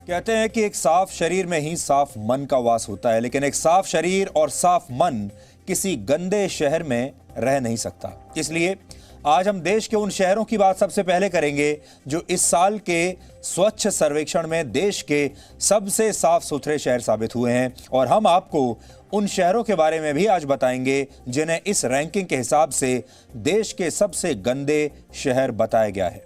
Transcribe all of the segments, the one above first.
कहते हैं कि एक साफ शरीर में ही साफ मन का वास होता है, लेकिन एक साफ शरीर और साफ मन किसी गंदे शहर में रह नहीं सकता। इसलिए आज हम देश के उन शहरों की बात सबसे पहले करेंगे जो इस साल के स्वच्छ सर्वेक्षण में देश के सबसे साफ सुथरे शहर साबित हुए हैं, और हम आपको उन शहरों के बारे में भी आज बताएंगे जिन्हें इस रैंकिंग के हिसाब से देश के सबसे गंदे शहर बताया गया है।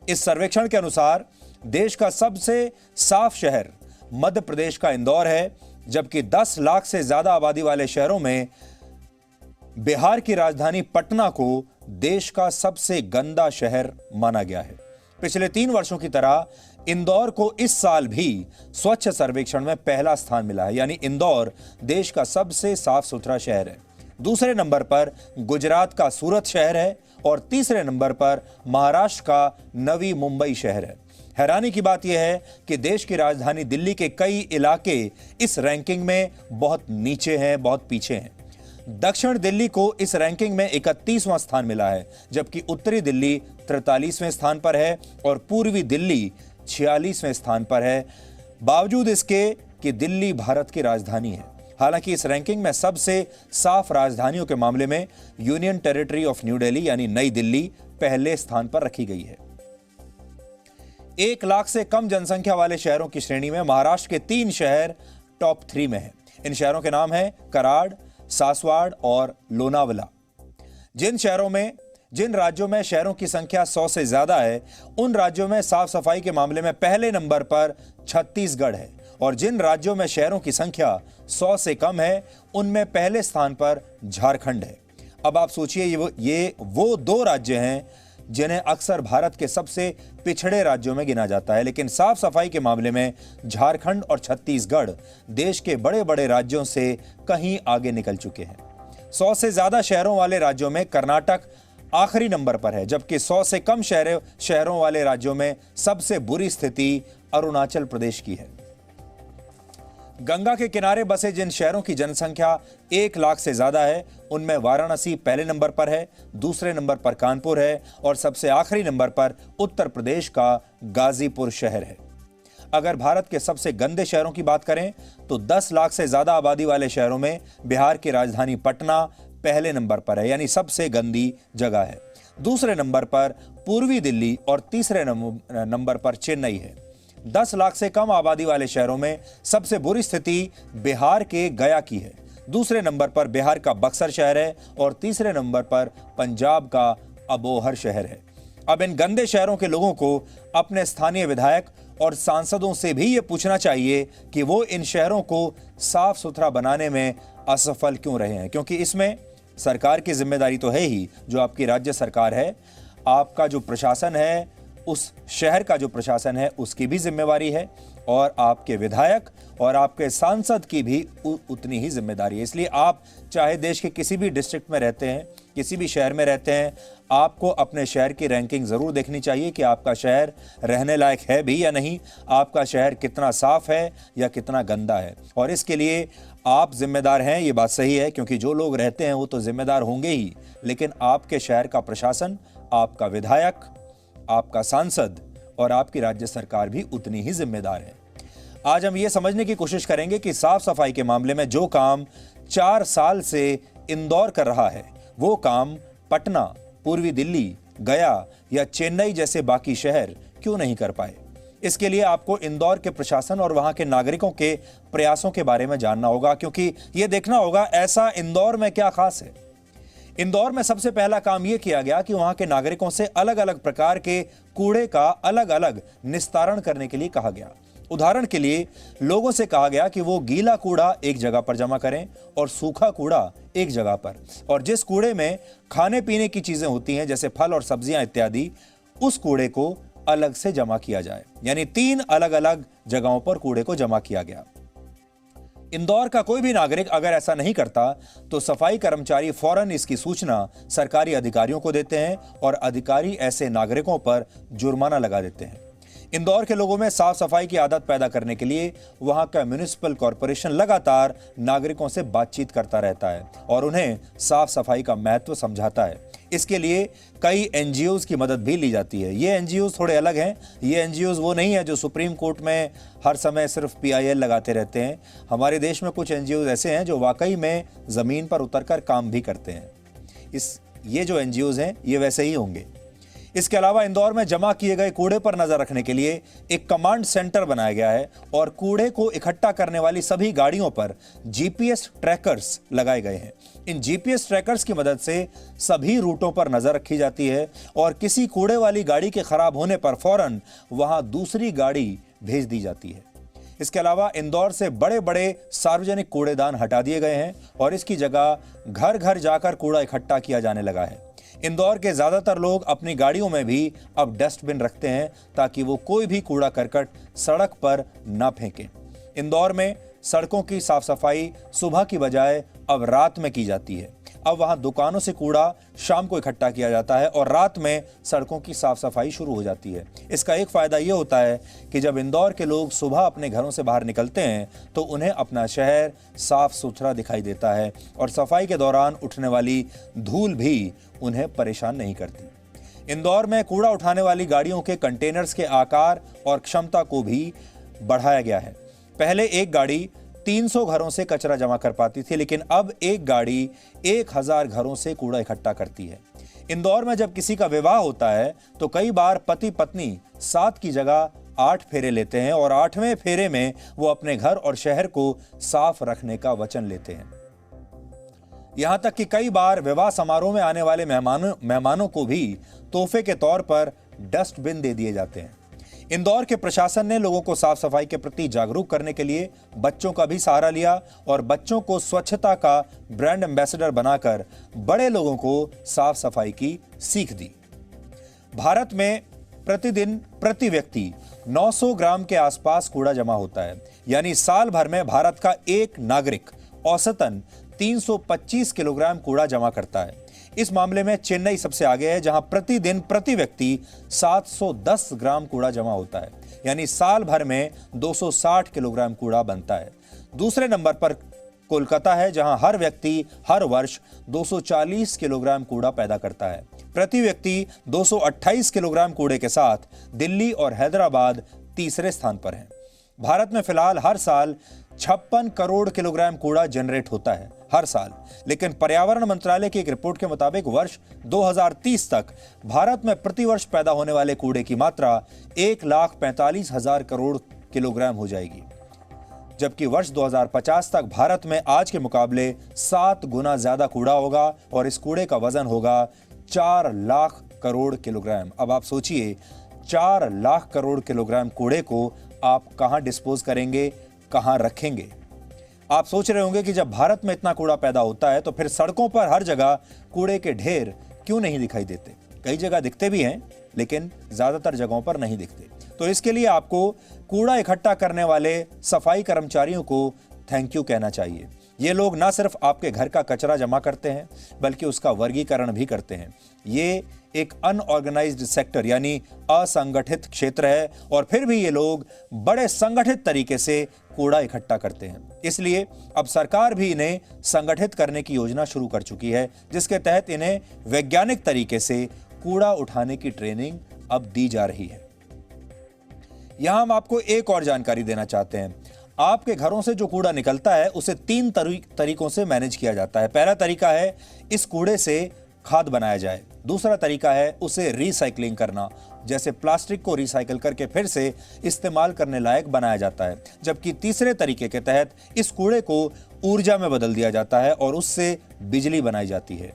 इस सर्वेक्षण के अनुसार देश का सबसे साफ शहर मध्य प्रदेश का इंदौर है, जबकि 10 लाख से ज्यादा आबादी वाले शहरों में बिहार की राजधानी पटना को देश का सबसे गंदा शहर माना गया है। पिछले 3 वर्षों की तरह इंदौर को इस साल भी स्वच्छ सर्वेक्षण में पहला स्थान मिला है, यानी इंदौर देश का सबसे साफ सुथरा शहर है। दूसरे नंबर पर गुजरात का सूरत शहर है और तीसरे नंबर पर महाराष्ट्र का नवी मुंबई शहर है। हैरानी की बात यह है कि देश की राजधानी दिल्ली के कई इलाके इस रैंकिंग में बहुत नीचे हैं, बहुत पीछे हैं। दक्षिण दिल्ली को इस रैंकिंग में 31वां स्थान मिला है, जबकि उत्तरी दिल्ली 43वें स्थान पर है और पूर्वी दिल्ली 46वें स्थान पर है, बावजूद इसके कि दिल्ली भारत की राजधानी है। हालांकि इस रैंकिंग में सबसे साफ राजधानियों के मामले में union territory of new Delhi यानी नई दिल्ली पहले स्थान पर रखी गई है। 1 लाख से कम जनसंख्या वाले शहरों की श्रेणी में महाराष्ट्र के 3 शहर टॉप 3 में हैं। इन शहरों के नाम हैं कराड़, सासवाड़ और लोनावला। जिन राज्यों में शहरों की संख्या 100 से ज्यादा है, उन राज्यों में साफ सफाई के मामले में पहले नंबर पर छत्तीसगढ़ है, और जिन राज्यों में शहरों की संख्या 100 से कम है, उनमें पहले स्थान पर झारखंड है। अब आप सोचिए, ये वो 2 राज्य हैं जिन्हें अक्सर भारत के सबसे पिछड़े राज्यों में गिना जाता है, लेकिन साफ सफाई के मामले में झारखंड और छत्तीसगढ़ देश के बड़े बड़े राज्यों से कहीं आगे निकल चुके हैं। 100 से ज्यादा शहरों वाले राज्यों में कर्नाटक आखिरी नंबर पर है, जबकि 100 से कम शहरों वाले राज्यों में सबसे बुरी स्थिति अरुणाचल प्रदेश की है। गंगा के किनारे बसे जिन शहरों की जनसंख्या 1 लाख से ज्यादा है, उनमें वाराणसी पहले नंबर पर है, दूसरे नंबर पर कानपुर है और सबसे आखिरी नंबर पर उत्तर प्रदेश का गाजीपुर शहर है। अगर भारत के सबसे गंदे शहरों की बात करें तो 10 लाख से ज्यादा आबादी वाले शहरों में बिहार की राजधानी पटना पहले नंबर पर है, यानी सबसे गंदी जगह है। दूसरे नंबर पर पूर्वी दिल्ली और तीसरे नंबर पर चेन्नई है। 10 लाख से कम आबादी वाले शहरों में सबसे बुरी स्थिति बिहार के गया की है। दूसरे नंबर पर बिहार का बक्सर शहर है और तीसरे नंबर पर पंजाब का अबोहर शहर है। अब इन गंदे शहरों के लोगों को अपने स्थानीय विधायक और सांसदों से भी ये पूछना चाहिए कि वो इन शहरों को साफ सुथरा बनाने में असफल क्यों रहे हैं, क्योंकि इसमें सरकार की जिम्मेदारी तो है ही, जो आपकी राज्य सरकार है। आपका जो प्रशासन है, उस शहर का जो प्रशासन है, उसकी भी जिम्मेवारी है, और आपके विधायक और आपके सांसद की भी उतनी ही जिम्मेदारी है। इसलिए आप चाहे देश के किसी भी डिस्ट्रिक्ट में रहते हैं, किसी भी शहर में रहते हैं, आपको अपने शहर की रैंकिंग जरूर देखनी चाहिए कि आपका शहर रहने लायक है भी या नहीं, आपका शहर कितना साफ है या कितना गंदा है। और इसके लिए आप जिम्मेदार हैं, ये बात सही है, क्योंकि जो लोग रहते हैं वो तो जिम्मेदार होंगे ही, लेकिन आपके शहर का प्रशासन, आपका विधायक, आपका सांसद और आपकी राज्य सरकार भी उतनी ही जिम्मेदार है। आज हम ये समझने की कोशिश करेंगे कि साफ सफाई के मामले में जो काम 4 साल से इंदौर कर रहा है, वो काम पटना, पूर्वी दिल्ली, गया या चेन्नई जैसे बाकी शहर क्यों नहीं कर पाए। इसके लिए आपको इंदौर के प्रशासन और वहां के नागरिकों के प्रयासों के बारे में जानना होगा, क्योंकि यह देखना होगा ऐसा इंदौर में क्या खास है। इंदौर में सबसे पहला काम यह किया गया कि वहां के नागरिकों से अलग अलग प्रकार के कूड़े का अलग अलग निस्तारण करने के लिए कहा गया। उदाहरण के लिए लोगों से कहा गया कि वो गीला कूड़ा एक जगह पर जमा करें और सूखा कूड़ा एक जगह पर, और जिस कूड़े में खाने पीने की चीजें होती हैं जैसे फल और सब्जियां इत्यादि, उस कूड़े को अलग से जमा किया जाए। यानी 3 अलग अलग जगहों पर कूड़े को जमा किया गया। इंदौर का कोई भी नागरिक अगर ऐसा नहीं करता तो सफाई कर्मचारी फौरन इसकी सूचना सरकारी अधिकारियों को देते हैं और अधिकारी ऐसे नागरिकों पर जुर्माना लगा देते हैं। इंदौर के लोगों में साफ सफाई की आदत पैदा करने के लिए वहां का म्युनिसिपल कॉरपोरेशन लगातार नागरिकों से बातचीत करता रहता है और उन्हें साफ सफाई का महत्व समझाता है। इसके लिए कई एनजीओज की मदद भी ली जाती है। ये एनजीओज थोड़े अलग हैं। ये एनजीओज वो नहीं है जो सुप्रीम कोर्ट में हर समय सिर्फ पीआईएल लगाते रहते हैं। हमारे देश में कुछ एनजीओज ऐसे हैं जो वाकई में ज़मीन पर उतरकर काम भी करते हैं। ये जो एनजीओज हैं ये वैसे ही होंगे। इसके अलावा इंदौर में जमा किए गए कूड़े पर नजर रखने के लिए एक कमांड सेंटर बनाया गया है और कूड़े को इकट्ठा करने वाली सभी गाड़ियों पर जीपीएस ट्रैकर्स लगाए गए हैं। इन जीपीएस ट्रैकर्स की मदद से सभी रूटों पर नजर रखी जाती है और किसी कूड़े वाली गाड़ी के खराब होने पर फौरन वहां दूसरी गाड़ी भेज दी जाती है। इसके अलावा इंदौर से बड़े बड़े सार्वजनिक कूड़ेदान हटा दिए गए हैं और इसकी जगह घर घर जाकर कूड़ा इकट्ठा किया जाने लगा है। इंदौर के ज्यादातर लोग अपनी गाड़ियों में भी अब डस्टबिन रखते हैं ताकि वो कोई भी कूड़ा करकट सड़क पर न फेंकें। इंदौर में सड़कों की साफ सफाई सुबह की बजाय अब रात में की जाती है। अब वहां दुकानों से कूड़ा शाम को इकट्ठा किया जाता है और रात में सड़कों की साफ सफाई शुरू हो जाती है। इसका एक फायदा यह होता है कि जब इंदौर के लोग सुबह अपने घरों से बाहर निकलते हैं तो उन्हें अपना शहर साफ सुथरा दिखाई देता है और सफाई के दौरान उठने वाली धूल भी उन्हें परेशान नहीं करती। इंदौर में कूड़ा उठाने वाली गाड़ियों के कंटेनर्स के आकार और क्षमता को भी बढ़ाया गया है। पहले एक गाड़ी 300 घरों से कचरा जमा कर पाती थी, लेकिन अब एक गाड़ी 1000 घरों से कूड़ा इकट्ठा करती है। इंदौर में जब किसी का विवाह होता है तो कई बार पति पत्नी 7 की जगह 8 फेरे लेते हैं और 8वें फेरे में वो अपने घर और शहर को साफ रखने का वचन लेते हैं। यहां तक कि कई बार विवाह समारोह में आने वाले मेहमानों को भी तोहफे के तौर पर डस्टबिन दे दिए जाते हैं। इंदौर के प्रशासन ने लोगों को साफ सफाई के प्रति जागरूक करने के लिए बच्चों का भी सहारा लिया और बच्चों को स्वच्छता का ब्रांड एम्बेसडर बनाकर बड़े लोगों को साफ सफाई की सीख दी। भारत में प्रतिदिन प्रति व्यक्ति 900 ग्राम के आसपास कूड़ा जमा होता है, यानी साल भर में भारत का एक नागरिक औसतन 325 किलोग्राम कूड़ा जमा करता है। इस मामले में चेन्नई सबसे आगे है, जहां प्रतिदिन प्रति व्यक्ति 710 ग्राम कूड़ा जमा होता है, यानी साल भर में 260 किलोग्राम कूड़ा बनता है। दूसरे नंबर पर कोलकाता है, जहां हर व्यक्ति हर वर्ष 240 किलोग्राम कूड़ा पैदा करता है। प्रति व्यक्ति 228 किलोग्राम कूड़े के साथ दिल्ली और हैदराबाद तीसरे स्थान पर हैं। भारत में फिलहाल हर साल 56 करोड़ किलोग्राम कूड़ा जनरेट होता है हर साल, लेकिन पर्यावरण मंत्रालय की एक रिपोर्ट के मुताबिक वर्ष 2030 तक भारत में प्रतिवर्ष पैदा होने वाले कूड़े की मात्रा 1,45,000 करोड़ किलोग्राम हो जाएगी, जबकि वर्ष 2050 तक भारत में आज के मुकाबले 7 गुना ज्यादा कूड़ा होगा और इस कूड़े का वजन होगा 4 लाख करोड़ किलोग्राम। अब आप सोचिए, 4 लाख करोड़ किलोग्राम कूड़े को आप कहां डिस्पोज करेंगे, कहां रखेंगे? आप सोच रहे होंगे कि जब भारत में इतना कूड़ा पैदा होता है तो फिर सड़कों पर हर जगह कूड़े के ढेर क्यों नहीं दिखाई देते? कई जगह दिखते भी हैं, लेकिन ज्यादातर जगहों पर नहीं दिखते। तो इसके लिए आपको कूड़ा इकट्ठा करने वाले सफाई कर्मचारियों को थैंक यू कहना चाहिए। ये लोग ना सिर्फ आपके घर का कचरा जमा करते हैं, बल्कि उसका वर्गीकरण भी करते हैं। ये एक अनऑर्गेनाइज्ड सेक्टर यानी असंगठित क्षेत्र है और फिर भी ये लोग बड़े संगठित तरीके से कूड़ा इकट्ठा करते हैं। इसलिए अब सरकार भी इन्हें संगठित करने की योजना शुरू कर चुकी है, जिसके तहत इन्हें वैज्ञानिक तरीके से कूड़ा उठाने की ट्रेनिंग अब दी जा रही है। यहां हम आपको एक और जानकारी देना चाहते हैं। आपके घरों से जो कूड़ा निकलता है उसे 3 तरीकों से मैनेज किया जाता है। पहला तरीका है इस कूड़े से खाद बनाया जाए। दूसरा तरीका है उसे रिसाइकलिंग करना, जैसे प्लास्टिक को रिसाइकल करके फिर से इस्तेमाल करने लायक बनाया जाता है। जबकि तीसरे तरीके के तहत इस कूड़े को ऊर्जा में बदल दिया जाता है और उससे बिजली बनाई जाती है।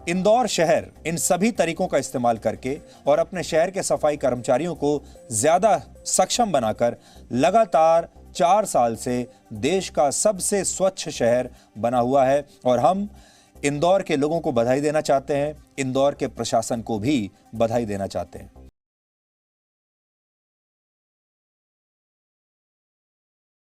इंदौर शहर इन सभी तरीकों का इस्तेमाल करके और अपने शहर के सफाई कर्मचारियों को ज्यादा सक्षम बनाकर लगातार 4 साल से देश का सबसे स्वच्छ शहर बना हुआ है और हम इंदौर के लोगों को बधाई देना चाहते हैं, इंदौर के प्रशासन को भी बधाई देना चाहते हैं।